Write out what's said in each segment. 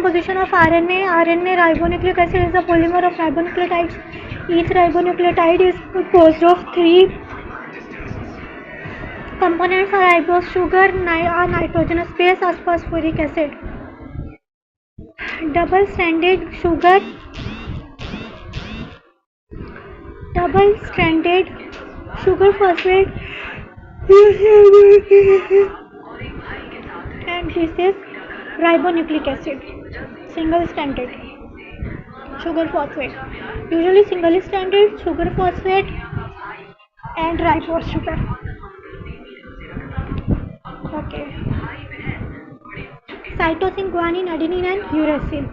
composition of RNA. RNA ribonucleic acid is a polymer of ribonucleotides. Each ribonucleotide is composed of three components: are ribose sugar, a nitrogenous base, or phosphoric acid. Double-stranded sugar phosphate, and this is ribonucleic acid. Single-stranded sugar phosphate, usually single-stranded sugar phosphate and ribose sugar. Okay. Cytosine, guanine, adenine, and uracil.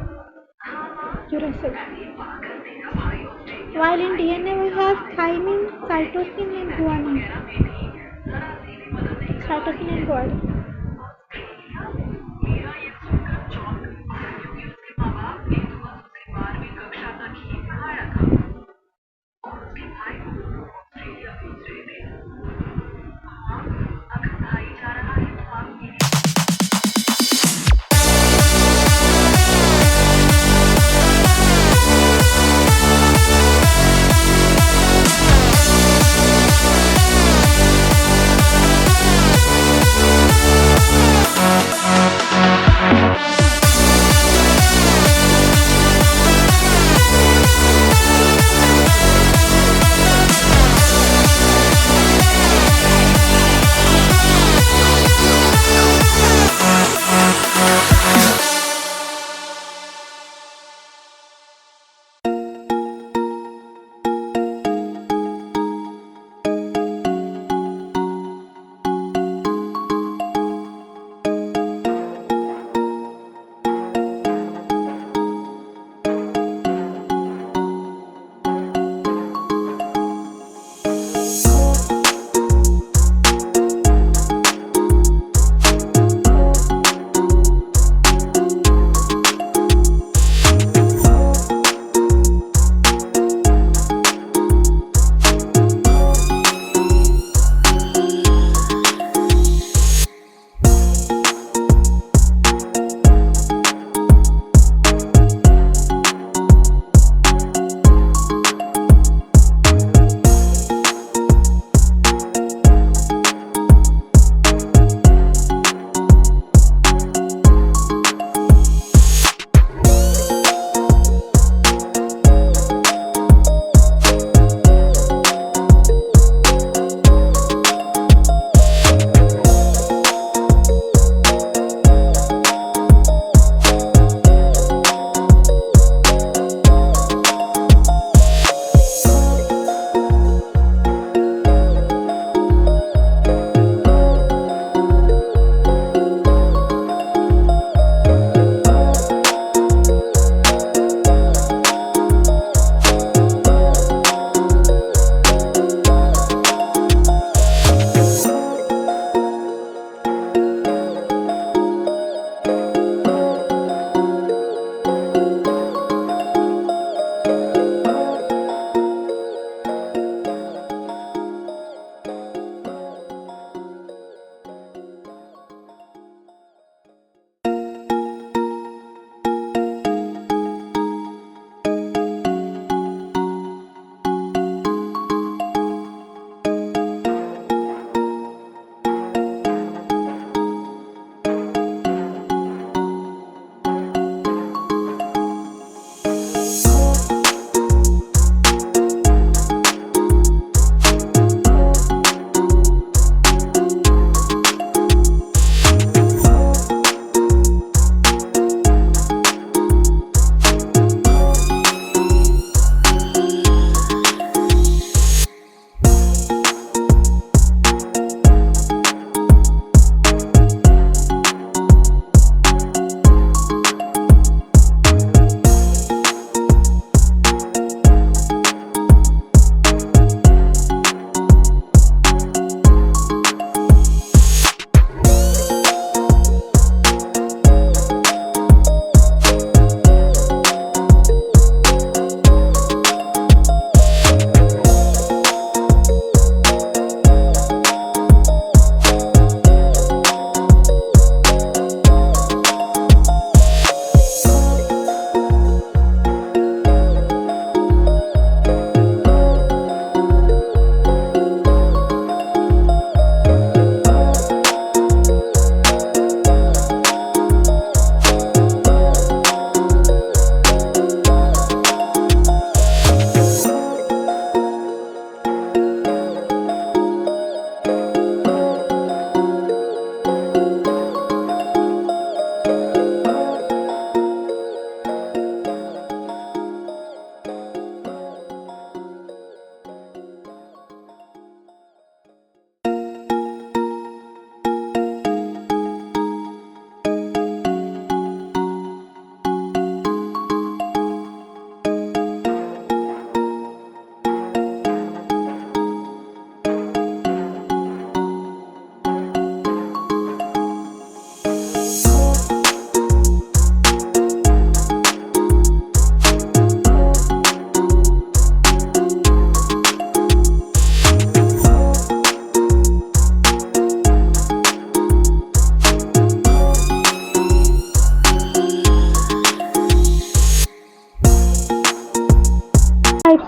While in DNA we have thymine, cytosine, and guanine.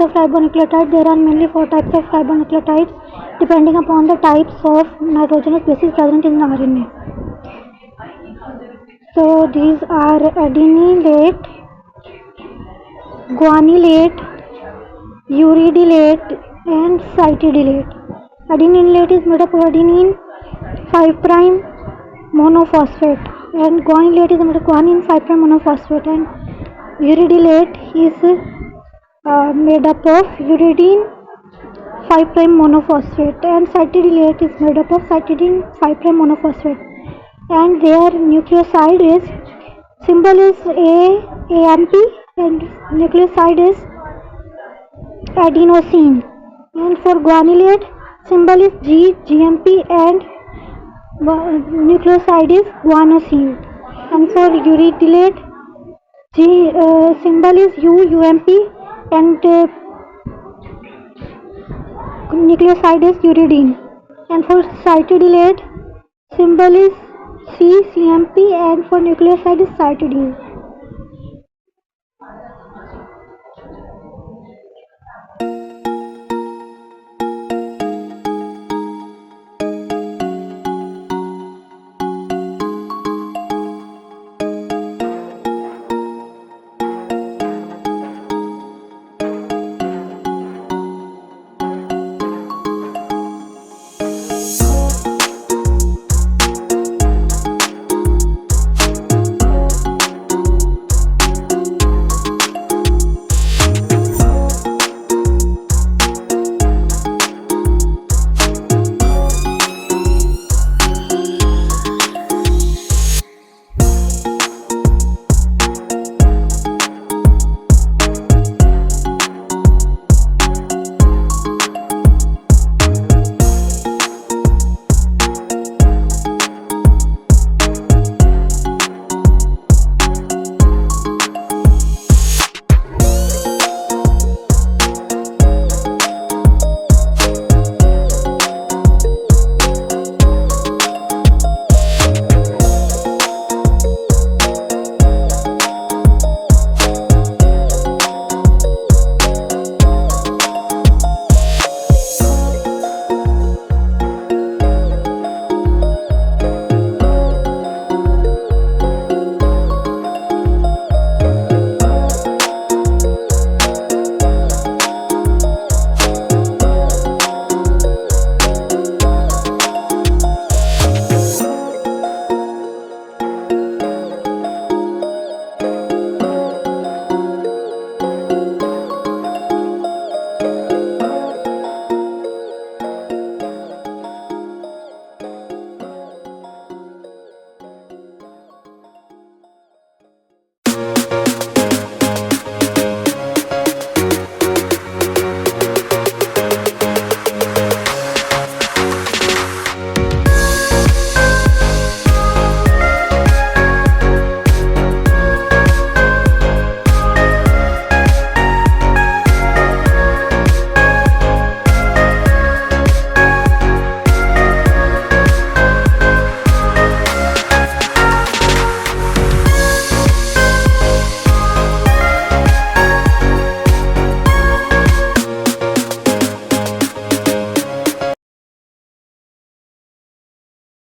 types of ribonucleotide. There are mainly 4 types of ribonucleotides depending upon the types of nitrogenous bases present in the RNA. So these are adenylate, guanylate, uridylate and cytidylate. Adenylate is made up of adenine 5' monophosphate and guanylate is made of guanine 5' monophosphate, and uridylate is made up of uridine 5' monophosphate, and cytidylate is made up of cytidine 5' monophosphate, and their nucleoside is symbol is AMP and nucleoside is adenosine, and for guanylate symbol is GMP and nucleoside is guanosine, and for uridylate symbol is UMP and nucleoside is uridine, and for cytidylate symbol is CMP and for nucleoside is cytidine.